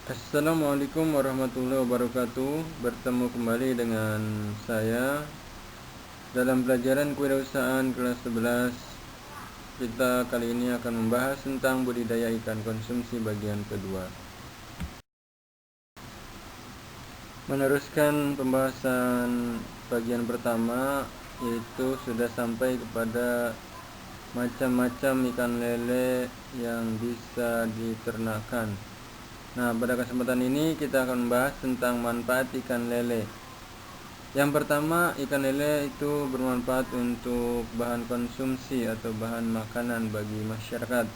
Assalamualaikum warahmatullahi wabarakatuh. Bertemu kembali dengan saya dalam pelajaran kewirausahaan kelas 11. Kita kali ini akan membahas tentang budidaya ikan konsumsi bagian kedua. Meneruskan pembahasan bagian pertama, yaitu sudah sampai kepada macam-macam ikan lele yang bisa diternakan. Nah, pada kesempatan ini kita akan membahas tentang manfaat ikan lele. Yang pertama, ikan lele itu bermanfaat untuk bahan konsumsi atau bahan makanan bagi masyarakat.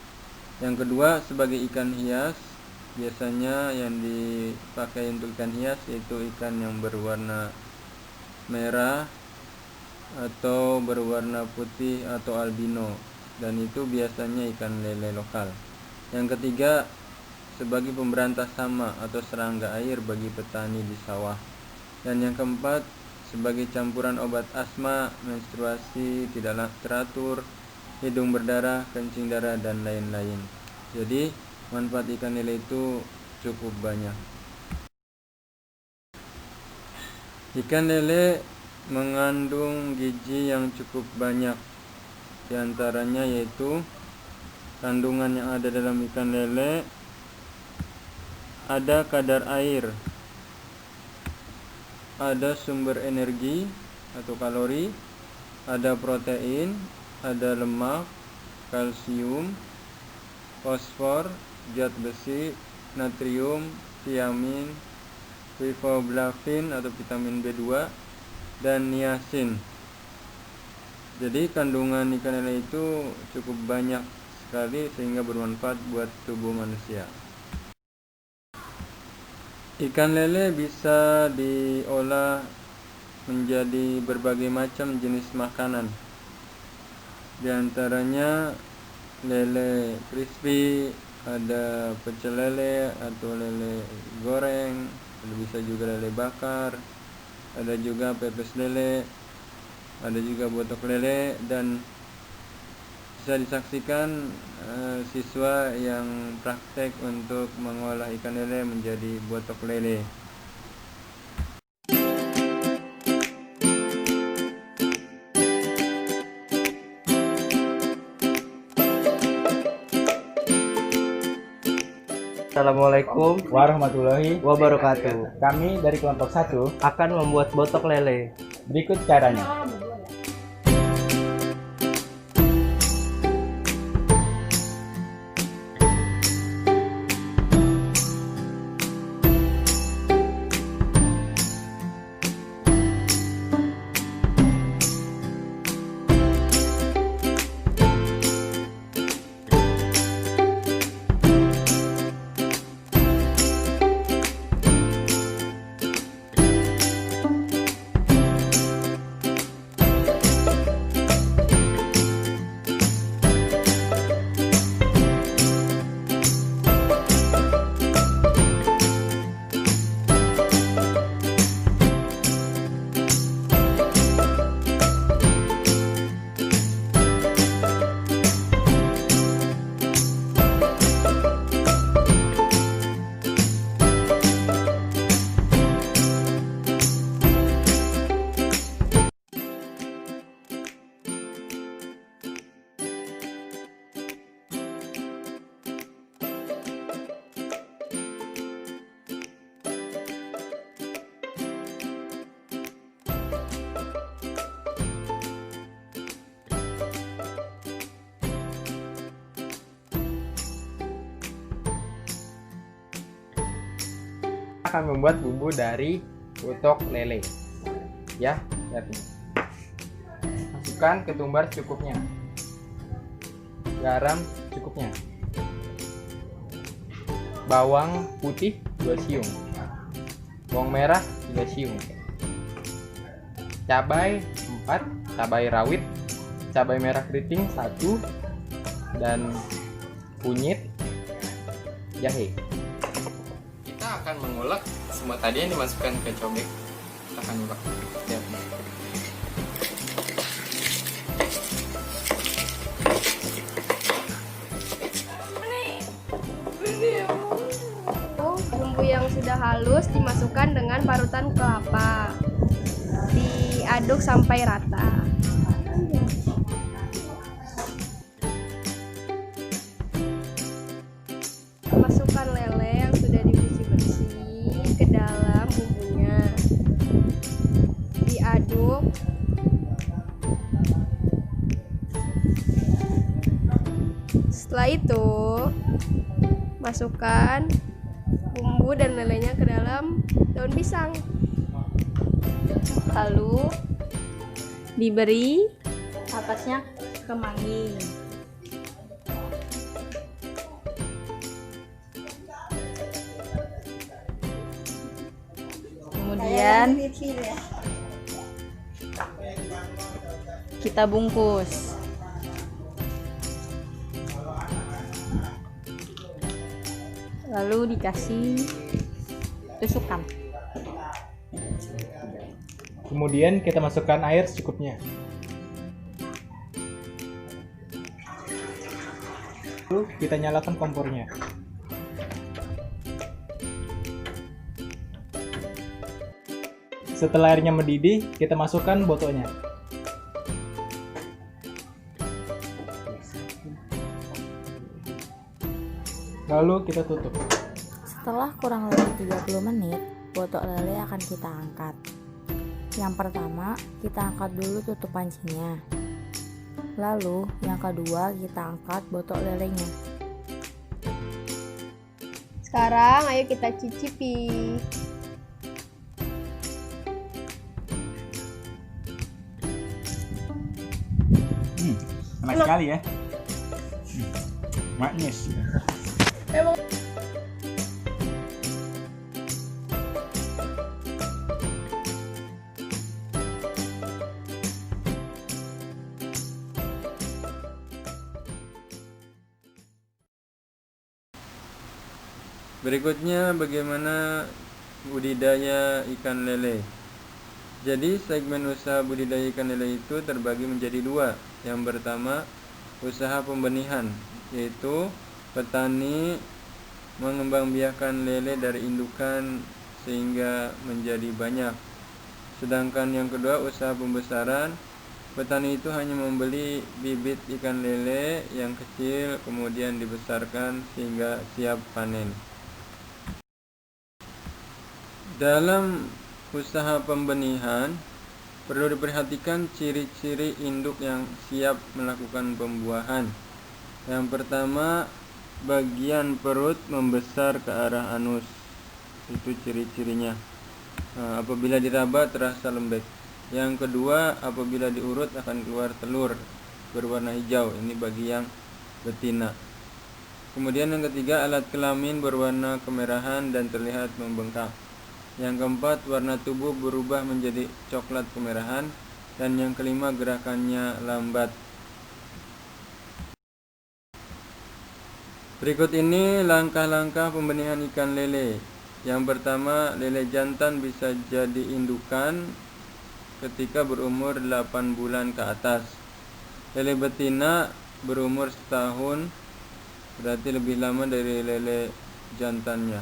Yang kedua, sebagai ikan hias, biasanya yang dipakai untuk ikan hias yaitu ikan yang berwarna merah atau berwarna putih atau albino, dan itu biasanya ikan lele lokal. Yang ketiga, sebagai pemberantas hama atau serangga air bagi petani di sawah. Dan yang keempat, sebagai campuran obat asma, menstruasi tidak teratur, hidung berdarah, kencing darah, dan lain-lain. Jadi manfaat ikan lele itu cukup banyak. Ikan lele mengandung gizi yang cukup banyak. Di antaranya yaitu kandungan yang ada dalam ikan lele, ada kadar air, ada sumber energi atau kalori, ada protein, ada lemak, kalsium, fosfor, zat besi, natrium, tiamin, riboflavin atau vitamin B2, dan niacin. Jadi kandungan ikan lele itu cukup banyak sekali sehingga bermanfaat buat tubuh manusia. Ikan lele bisa diolah menjadi berbagai macam jenis makanan. Di antaranya lele crispy, ada pecel lele atau lele goreng, bisa juga lele bakar, ada juga pepes lele, ada juga botok lele, dan bisa disaksikan siswa yang praktek untuk mengolah ikan lele menjadi botok lele. Assalamualaikum warahmatullahi wabarakatuh. Kami dari kelompok 1 Akan membuat botok lele. berikut caranya. Akan membuat bumbu dari botok lele. Ya, lihat ini. Masukkan ketumbar secukupnya. Garam secukupnya. Bawang putih 2 siung. Bawang merah 3 siung. Cabai 4, cabai rawit, cabai merah keriting 1, dan kunyit jahe. Kita akan mengulek semua tadi yang dimasukkan ke cobek. Kita akan ulek. Lihat. Oh, belum bumbu yang sudah halus dimasukkan dengan parutan kelapa. Diaduk sampai rata. Masukkan lele yang sudah dibersih-bersih ke dalam bumbunya. Diaduk. Setelah itu, masukkan bumbu dan lelenya ke dalam daun pisang. Lalu diberi atasnya kemangi. Kemudian kita bungkus. Lalu dikasih tusukan. Kemudian kita masukkan air secukupnya. Lalu kita nyalakan kompornya. Setelah airnya mendidih, kita masukkan botolnya. Lalu kita tutup. Setelah kurang lebih 30 menit, botok lele akan kita angkat. Yang pertama, kita angkat dulu tutup pancinya. Lalu, yang kedua, kita angkat botok lelenya. Sekarang ayo kita cicipi. Enak sekali ya. Manis. Berikutnya bagaimana budidaya ikan lele. Jadi segmen usaha budidaya ikan lele itu terbagi menjadi dua. Yang pertama, usaha pembenihan, yaitu petani mengembangbiakan lele dari indukan sehingga menjadi banyak. Sedangkan yang kedua, usaha pembesaran, petani itu hanya membeli bibit ikan lele yang kecil kemudian dibesarkan sehingga siap panen. Dalam usaha pembenihan, perlu diperhatikan ciri-ciri induk yang siap melakukan pembuahan. Yang pertama, bagian perut membesar ke arah anus. Itu ciri-cirinya. Apabila diraba terasa lembek. Yang kedua, apabila diurut akan keluar telur berwarna hijau. Ini bagi yang betina. Kemudian yang ketiga, alat kelamin berwarna kemerahan dan terlihat membengkak. Yang keempat, warna tubuh berubah menjadi coklat kemerahan. Dan yang kelima, gerakannya lambat. Berikut ini langkah-langkah pembenihan ikan lele. Yang pertama, lele jantan bisa jadi indukan ketika berumur 8 bulan ke atas. Lele betina berumur setahun, berarti lebih lama dari lele jantannya,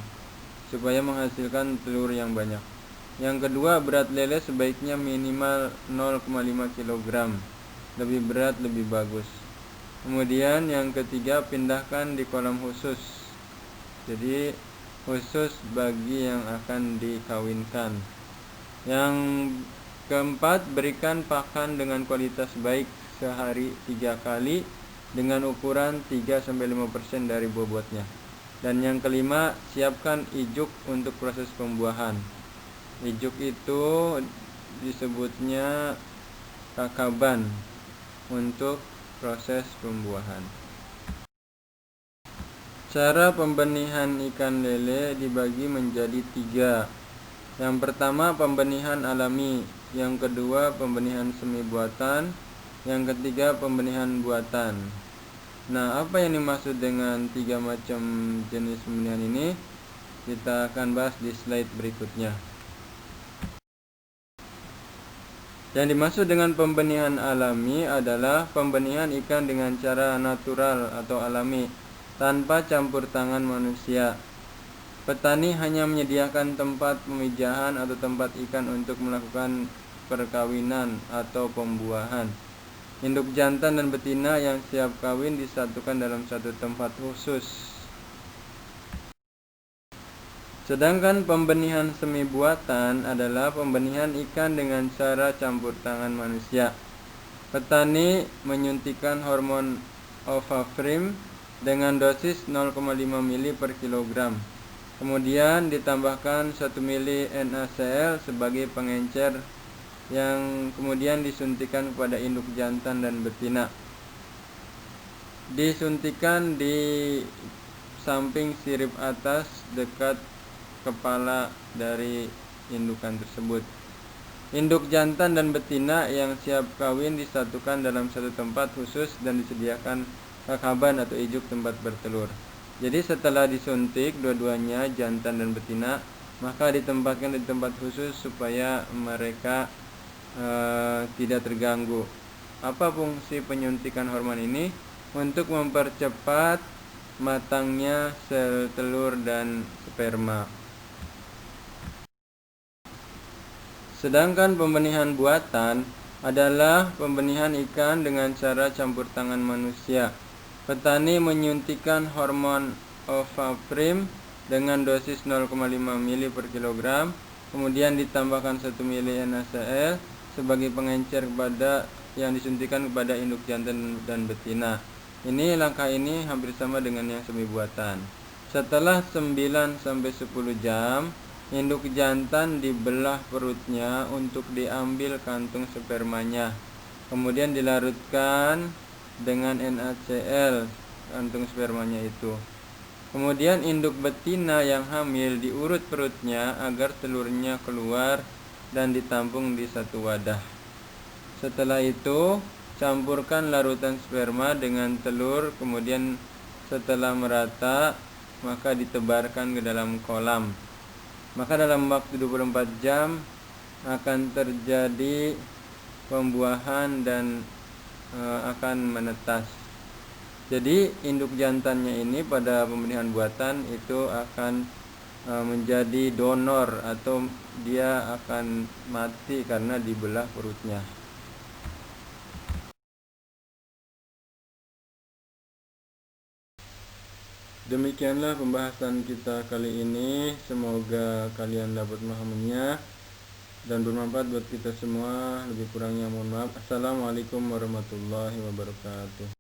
supaya menghasilkan telur yang banyak. Yang kedua, berat lele sebaiknya minimal 0,5 kg. Lebih berat lebih bagus. Kemudian yang ketiga, pindahkan di kolam khusus. Jadi khusus bagi yang akan dikawinkan. Yang keempat, berikan pakan dengan kualitas baik sehari 3 kali dengan ukuran 3-5% dari bobotnya. Dan yang kelima, siapkan ijuk untuk proses pembuahan. Ijuk itu disebutnya kakaban untuk proses pembuahan. Cara pembenihan ikan lele dibagi menjadi 3. Yang pertama, pembenihan alami. Yang kedua, pembenihan semi buatan. Yang ketiga, pembenihan buatan. Nah, apa yang dimaksud dengan 3 macam jenis pembenihan ini? Kita akan bahas di slide berikutnya. Yang dimaksud dengan pembenihan alami adalah pembenihan ikan dengan cara natural atau alami, tanpa campur tangan manusia. Petani hanya menyediakan tempat pemijahan atau tempat ikan untuk melakukan perkawinan atau pembuahan. Induk jantan dan betina yang siap kawin disatukan dalam satu tempat khusus. Sedangkan pembenihan semi buatan adalah pembenihan ikan dengan cara campur tangan manusia. Petani menyuntikkan hormon ovafrim dengan dosis 0,5 mili per kilogram. Kemudian ditambahkan 1 mili NaCl sebagai pengencer yang kemudian disuntikan kepada induk jantan dan betina. Disuntikan di samping sirip atas dekat kepala dari indukan tersebut. Induk jantan dan betina yang siap kawin disatukan dalam satu tempat khusus dan disediakan kakaban atau ijuk tempat bertelur. Jadi setelah disuntik dua-duanya jantan dan betina, maka ditempatkan di tempat khusus supaya mereka tidak terganggu. Apa fungsi penyuntikan hormon ini? Untuk mempercepat matangnya sel telur dan sperma. Sedangkan pembenihan buatan adalah pembenihan ikan dengan cara campur tangan manusia. Petani menyuntikkan hormon ovafrim dengan dosis 0,5 mili per kilogram, kemudian ditambahkan 1 mili NaCl sebagai pengencer yang disuntikan kepada induk jantan dan betina. Langkah ini hampir sama dengan yang semi buatan. Setelah 9-10 jam, induk jantan dibelah perutnya untuk diambil kantung spermanya. Kemudian dilarutkan dengan NaCl kantung spermanya itu. Kemudian induk betina yang hamil diurut perutnya agar telurnya keluar dan ditampung di satu wadah. Setelah itu, campurkan larutan sperma dengan telur, kemudian setelah merata, maka ditebarkan ke dalam kolam. Maka dalam waktu 24 jam akan terjadi pembuahan dan akan menetas. Jadi induk jantannya ini pada pembenihan buatan itu akan menjadi donor atau dia akan mati karena dibelah perutnya. Demikianlah pembahasan kita kali ini. Semoga kalian dapat memahaminya dan bermanfaat buat kita semua. Lebih kurangnya mohon maaf. Assalamualaikum warahmatullahi wabarakatuh.